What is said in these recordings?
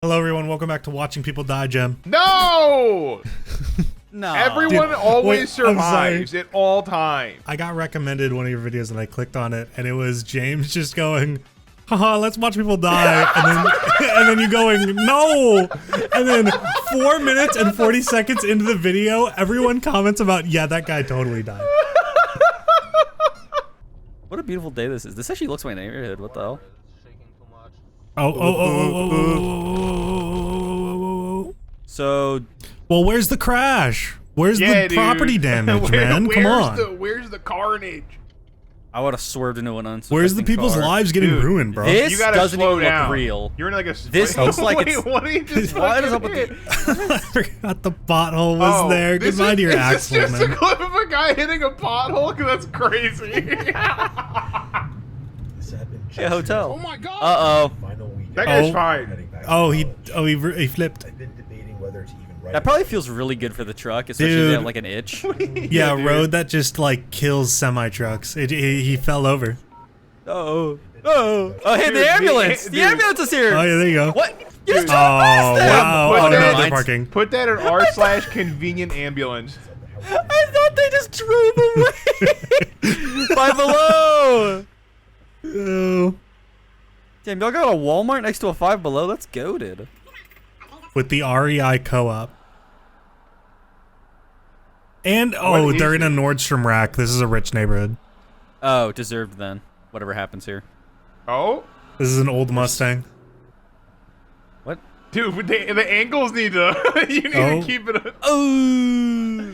Hello everyone, welcome back to Watching People Die, Jim. No! No. Everyone Dude, always wait, survives at all times. I got recommended one of your videos and I clicked on it and it was James just going, haha, let's watch people die, and then you going, no! And then 4 minutes and 40 seconds into the video, everyone comments about, yeah, that guy totally died. What a beautiful day this is. This actually looks like my neighborhood. What the hell? Oh. So, Well, where's the crash? Where's the property damage, man? Come on. Where's the carnage? I would have swerved into an unsuspecting Where's the people's car. lives getting Dude, ruined, bro? This You gotta doesn't slow even down. look real. You're in like a. This looks like wait, it's- what are you just What is fucking up with hit? I forgot the pothole was there. this Goodbye to your is axle, just man. a clip of a guy hitting a pothole? Because that's crazy. Yeah, hotel. Oh my god. Uh-oh. That guy's Oh. fine. Oh, he flipped. I've been debating whether to even write. That probably feels really good for the truck, especially if Dude. they have like an itch. Yeah, dude. road that just like kills semi trucks. He fell over. Oh, hey, Dude, the ambulance! dude. The ambulance is here! Oh yeah, there you go. What? You just Dude. drove past them! Wow! Put Oh no, that- they're parking. Put that in r/convenient ambulance. I thought they just drove away! Five Below! Oh. Damn, y'all got a Walmart next to a Five Below? That's goated. With the REI co-op. And What they're is in a it? Nordstrom rack. This is a rich neighborhood. Oh, deserved then. Whatever happens here. Oh, This is an old Mustang. What? dude, the ankles need to. You need Oh. to keep it. Oh!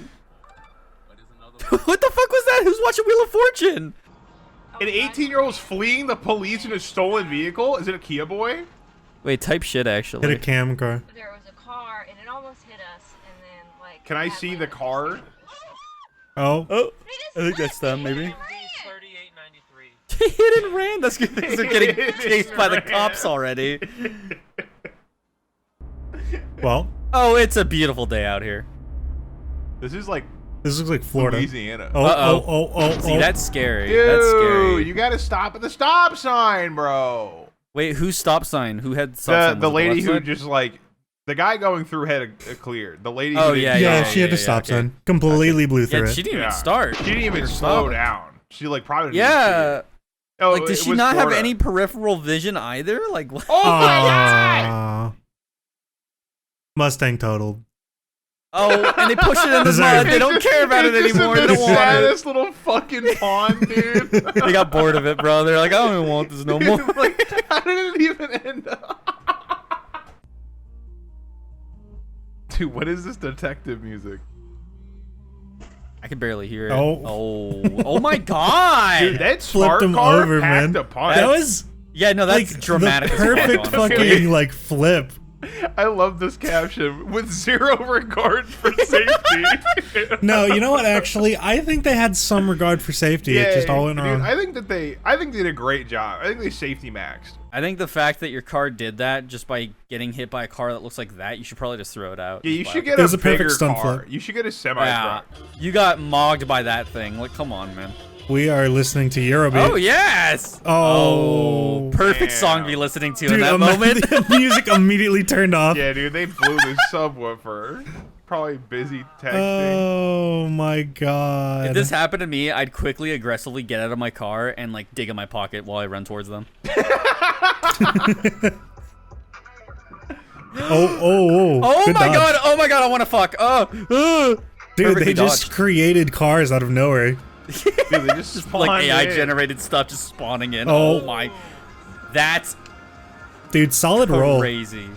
What the fuck was that? Who's watching Wheel of Fortune? An 18-year-old's fleeing the police in a stolen vehicle. Is it a Kia Boy? Wait, type shit actually. Hit a cam car. There was a car and it almost hit us, and then like. Can I had, see like, the car? Oh. Oh, I think that's them, maybe. 3893. Hit and ran. That's good. They're getting chased by the cops already. Well, Oh, it's a beautiful day out here. This is like this looks like Florida. Louisiana. Oh. See, that's scary. Dude, That's scary. you gotta stop at the stop sign, bro. Wait, whose stop sign? Who had stop sign? The Was it lady left who side? just like the guy going through had a clear. The lady. Oh, who yeah, didn't Yeah, stop. she had a yeah, stop okay. sign. Completely blew through Yeah, it. she didn't Yeah. even start. She didn't even Her slow stop. down. She like probably. didn't see Yeah. it. Oh, Like, does it she was not have Florida. any peripheral vision either? Like, what? Oh my god! Aw. Mustang totaled. Oh, and they push it in the Deserved. mud. They don't care about it It's just anymore. They the don't want it. saddest little fucking pond, dude. They got bored of it, bro. They're like, I don't even want this no more. Like, how did it even end up? Dude, what is this detective music? I can barely hear it. Oh. Oh my god. Dude, that Flipped smart him car over, packed man. a punch. That was Yeah, no, that's like dramatic. the as fuck, perfect honestly. fucking like flip. I love this caption with zero regard for safety. No, you know what? Actually, I think they had some regard for safety. It just all went dude, wrong. I think they did a great job. I think they safety maxed. I think the fact that your car did that just by getting hit by a car that looks like that, you should probably just throw it out. Yeah, you Just should buy get It was a a perfect bigger stunt car. flip. You should get a semi Yeah, truck. you got mogged by that thing. Like, come on, man. We are listening to Eurobeat. Oh yes. Oh. Perfect song to Damn. be listening to Dude, in that moment. the music immediately turned off. Yeah, dude, they blew the subwoofer. Probably busy texting. Oh my god. If this happened to me, I'd quickly, aggressively get out of my car and like dig in my pocket while I run towards them. Oh. Oh Good my dodge. god! Oh my god! I want to fuck. Dude, Perfectly they just dodged. created cars out of nowhere. Dude, they just spawned Like AI in. generated stuff just spawning in. Oh. Oh my, that's Dude, solid roll. crazy.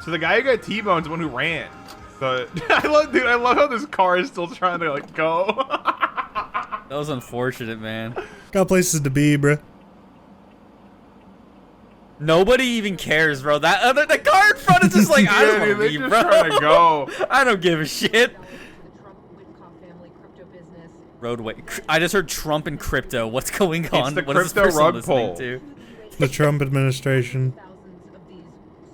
So the guy who got T-boned is the one who ran. The I love how this car is still trying to like go. That was unfortunate, man. Got places to be, bruh. Nobody even cares, bro. That other the car in front is just like I don't Yeah, dude, want they to leave, just bro. trying to go. I don't give a shit. The Trump Whitcock family crypto business. Roadway. I just heard Trump and crypto. What's going on? the What is this crypto person rug listening pull. to? The Trump administration. Thousands of these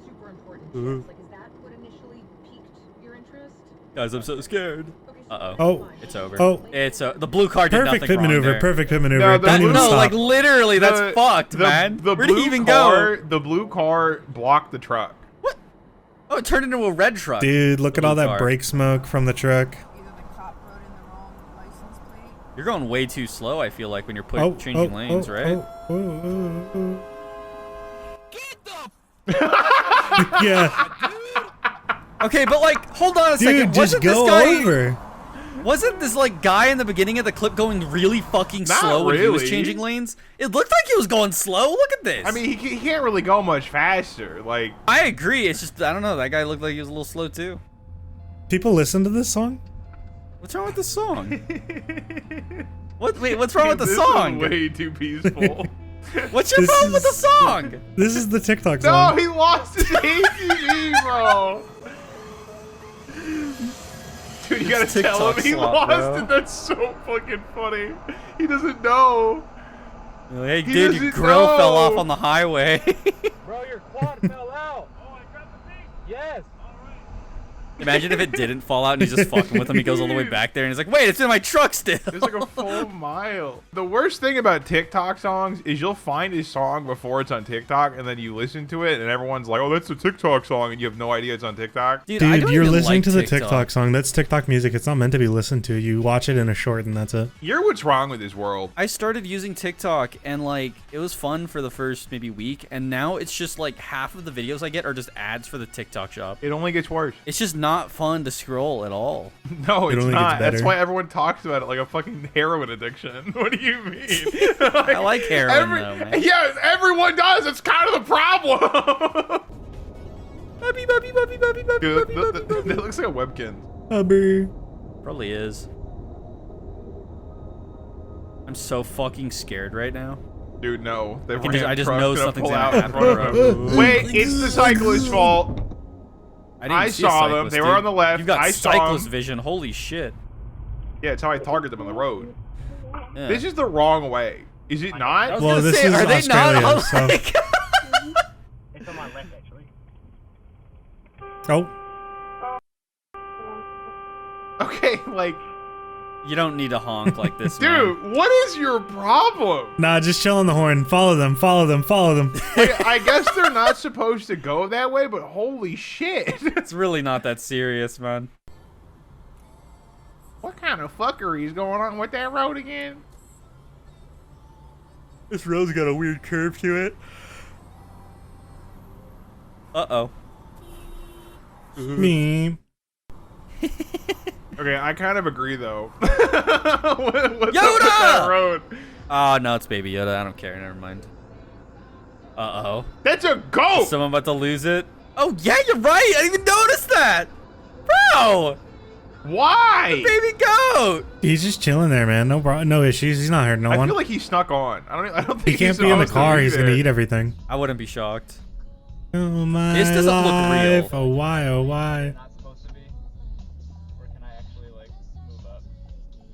super important shares. Like, is that what initially piqued your interest? Guys, I'm so scared. Okay, Uh oh. Oh. It's over. Oh. It's the blue car did Perfect nothing pit wrong maneuver. there. Perfect pit maneuver. No, the Don't blue- even No, stop. like literally, that's fucked, man. The Where did blue he even car, go? The blue car blocked the truck. Oh, it turned into a red truck. Dude, look at all that car. brake smoke from the truck. Either the cop wrote in the wrong license plate. You're going way too slow, I feel like, when you're changing lanes, right? Yeah. Okay, but like, hold on a second. Dude, just Wasn't this go guy, over. Wasn't this like guy in the beginning of the clip going really fucking Not slow when he was really. changing lanes? It looked like he was going slow. Look at this. I mean, he can't really go much faster. Like, I agree. It's just, I don't know. That guy looked like he was a little slow too. People listen to this song? What's wrong with the song? What? Wait, what's wrong with the this song? is way too peaceful. What's your This problem with the is- song? This is the TikTok No, song. he lost his ATV, bro. Dude, you gotta It's tell him TikTok he slop, lost bro. it. That's so fucking funny. He doesn't know. Hey, He dude, your doesn't grill fell off know. on the highway. Bro, your quad fell out. Oh, I grabbed the thing? Yes. Imagine if it didn't fall out and he's just fucking with him. He goes all the way back there and he's like, wait, it's in my truck still. It's like a full mile. The worst thing about TikTok songs is you'll find a song before it's on TikTok, and then you listen to it, and everyone's like, "Oh, that's a TikTok song," and you have no idea it's on TikTok. Dude, I Dude, don't you're even listening like to the TikTok song. That's TikTok music. It's not meant to be listened to. You watch it in a short and that's it. You're what's wrong with this world. I started using TikTok and like it was fun for the first maybe week, and now it's just like half of the videos I get are just ads for the TikTok shop. It only gets worse. It's just not fun to scroll at all. No, It it's only gets not. That's better. why everyone talks about it like a fucking heroin addiction. What do you mean? I like heroin though, man. Yes, everyone does. It's kind of the problem. Bubby, bubby, bubby, bubby, bubby, Dude, bubby, bubby, bubby. it looks like a webkin. Hubby. Probably is. I'm so fucking scared right now. Dude, no. They I just know something's pull gonna out in happen, front of bro. them. Wait, it's the cyclist's fault. didn't I see a saw them. cyclist, They were dude. on the left. You've got I saw cyclist them. vision. Holy shit. Yeah, it's how I target them on the road. Yeah. This is the wrong way. Is it I not? was Well, gonna this say, is are they Australia, not? so- Like, It's on my left, actually. Oh, Okay, like, you don't need to honk like this, man. dude, what is your problem? nah, just chill on the horn. Follow them, follow them, follow them. Like, I guess they're not supposed to go that way, but holy shit. It's really not that serious, man. What kind of fuckery is going on with that road again? This road's got a weird curve to it. Uh-oh. Me. Okay, I kind of agree, though. What's up with Yoda! that road? Oh, no, it's Baby Yoda. I don't care. Never mind. Uh-oh. That's a goat! Is someone about to lose it? Oh, yeah, you're right. I didn't even notice that. Bro! Why? Baby goat! He's just chilling there, man. No issues. He's not hurting no I one. feel like he snuck on. I don't think He can't he's be in the supposed to car. be He's gonna there. eat everything. I wouldn't be shocked. Oh my This doesn't look real. life. Oh why? Oh why? Not supposed to be. Or can I actually, like, move up?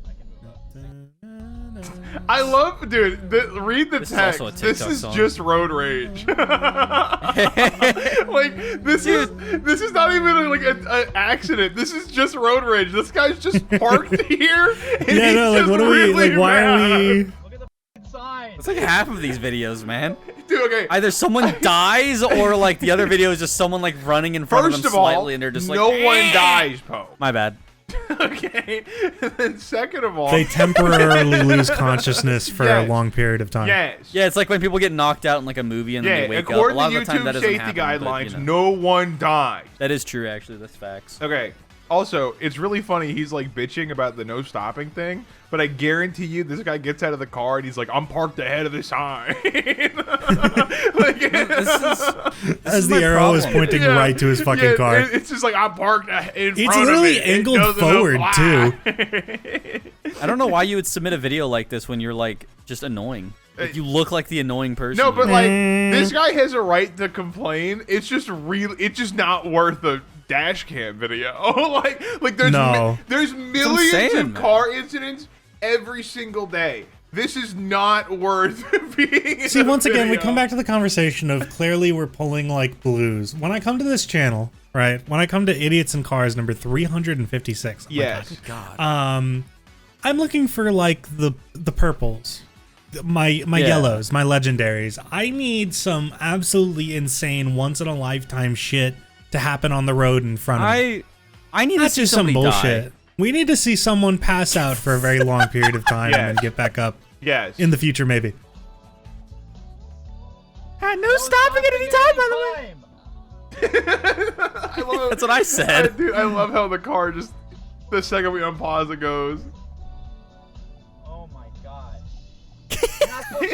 I can move up. I love, dude. Read the This is text. also a This TikTok is song. just road rage. Like this is not even like an accident. This is just road rage. This guy's just parked here. And Yeah, he's no, like just what are we? really Like why are mad. we? Look at the f***ing sign. It's like half of these videos, man. Dude, okay. Either someone dies or like the other video is just someone like running in front First of them of all, slightly and they're just like, no one "Eh." dies, Poe. My bad. Okay. And then second of all, They temporarily lose consciousness for a Yes. long period of time. yes. Yeah, it's like when people get knocked out in like a movie and then Yeah, they wake up. A according lot to of the time that YouTube doesn't safety happen, but, guidelines, you know. no one dies. That is true, actually. That's facts. Okay. Also, it's really funny. He's like bitching about the no stopping thing, but I guarantee you, this guy gets out of the car and he's like, "I'm parked ahead of the sign." Like, As my the arrow is problem. pointing right to his fucking car. It's just like I'm parked in It's front literally of it. angled It doesn't forward, apply. I don't know why you would submit a video like this when you're like just annoying. Like, you look like the annoying person. No, but here. like this guy has a right to complain. It's just it's just not worth a dash cam video. like there's No. there's millions saying, of man. car incidents every single day. This is not worth being in See, a once again, we video. come back to the conversation of clearly we're pulling like blues. When I come to this channel, right? When I come to Idiots in Cars number 356. Yes. God. I'm looking for like the purples, my Yeah. yellows, my legendaries. I need some absolutely insane, once in a lifetime shit to happen on the road in front of me. I need to That's see just some somebody bullshit. die. We need to see someone pass out for a very long period of time Yes. and then get back up Yes. in the future, maybe. No stopping at any time, by the way. I love That's what I said. Dude, I love how the car just the second we unpause it goes. Oh my god.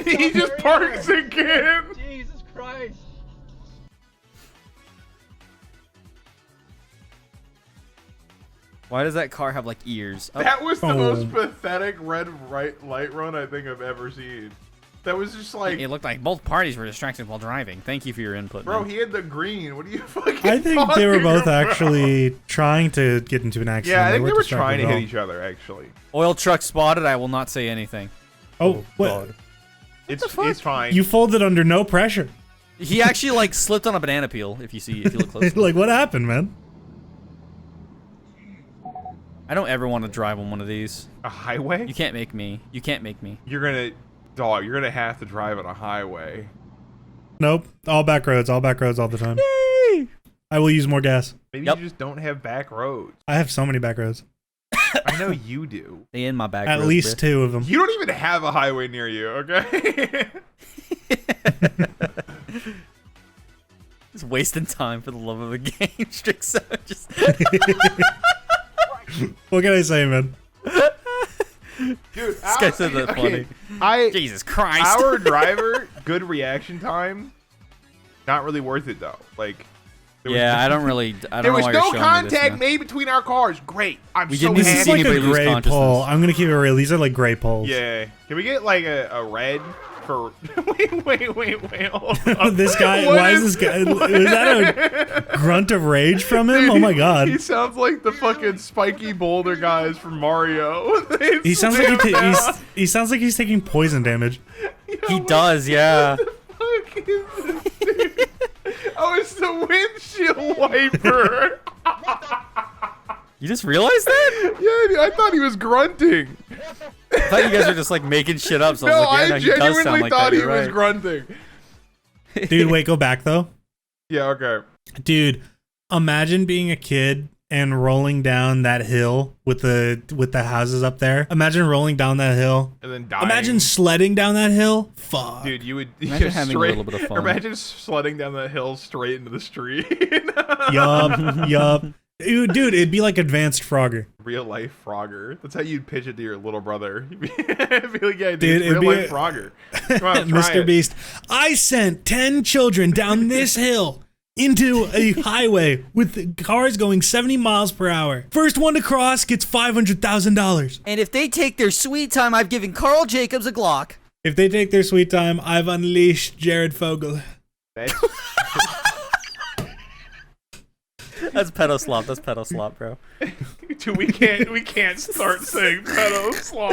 He just parks again. Jesus Christ. Why does that car have like ears? Oh, That was the Oh. most pathetic red light run I think I've ever seen. That was just like, it looked like both parties were distracted while driving. Thank you for your input, bro, man. he had the green. What are you fucking I think they were talking both about? actually trying to get into an accident. Yeah, I think they weren't were distracted trying to at hit all. each other actually. Oil truck spotted. I will not say anything. Oh, what? It's fine. You folded under no pressure. He actually like slipped on a banana peel. If you look close. Like, what happened, man? I don't ever want to drive on one of these. A highway? You can't make me. You can't make me. You're gonna have to drive on a highway. Nope. All back roads all the time. I will use more gas. Maybe Yep. you just don't have back roads. I have so many back roads. I know you do. They in my back. At roads, least bruh. 2 of them. You don't even have a highway near you, okay? Just wasting time for the love of the game. Strixo just. What can I say, man? Dude, This guy said that funny. Jesus Christ. Our driver, good reaction time. Not really worth it though. Like, there was Yeah, just- I don't really. I don't There know was why no you're showing me this, contact man. made between our cars. Great. I'm We so didn't even This happy. is see like a anybody lose gray consciousness. pole. I'm gonna keep it real. These are like gray poles. Yeah. Can we get like a red for? wait. Hold on. This guy. What Why is this guy? Was that a grunt of rage from him? Oh my god. He sounds like the fucking spiky boulder guys from Mario. They He sounds like slam down. he sounds like he's taking poison damage. He does, yeah. Fuck is this, dude? Oh, it's the windshield wiper. You just realized that? Yeah, dude, I thought he was grunting. I thought you guys were just like making shit up. So No, I was like, yeah, I no, he does sound genuinely like thought that. he You're was right. grunting. Dude, wait, go back though. Yeah, okay. Dude, imagine being a kid and rolling down that hill with the houses up there. Imagine rolling down that hill. And then dying. Imagine sledding down that hill. Fuck. Dude, you would Imagine just having a little bit of fun. Imagine sledding down that hill straight into the street. Yup. Dude, it'd be like advanced Frogger. Real life Frogger. That's how you'd pitch it to your little brother. You'd be like, yeah, dude, Dude, it's it'd real be life Frogger. Come on, try Mr. it. Beast. I sent 10 children down this hill into a highway with cars going 70 miles per hour. First one to cross gets $500,000. And if they take their sweet time, I've given Carl Jacobs a Glock. If they take their sweet time, I've unleashed Jared Fogle. That's- That's pedo slop. That's pedo slop, bro. Dude, we can't start saying pedo slop.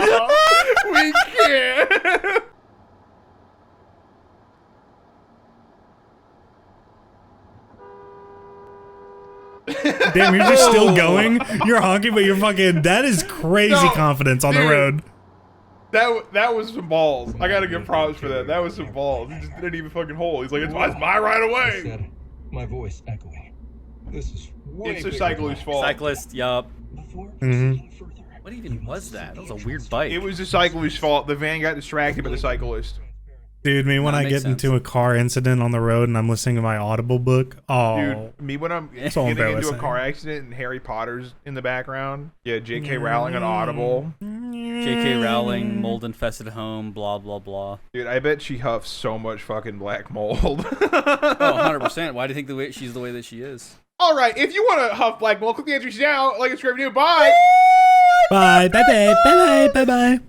We can't. Damn, you're just still going? You're honking, but you're fucking... That is crazy No, confidence on the dude. road. That was some balls. I gotta give props for that. That was some balls. He just didn't even fucking hold. He's like, it's my right away. Said, my voice echoing. This is way It's the bigger cyclist's than fault. Cyclist, yup. life. Before Mhm. proceeding further, What you even must was see that? That was a dangerous weird bike. It was the cyclist's fault. The van got distracted by the cyclist. Dude, me when That I makes get into a car incident on the road and I'm listening to my Audible book. Oh, Dude, me when I'm So getting into a embarrassing. car accident and Harry Potter's in the background. Yeah, J.K. Rowling on Audible. J.K. Rowling, mold infested home, blah, blah, blah. Dude, I bet she huffs so much fucking black mold. Oh, 100%. Why do you think she's the way that she is? All right, if you want to huff black mold, click the entry now. Like and subscribe. Bye. Bye, bye, bye, bye, bye, bye, bye.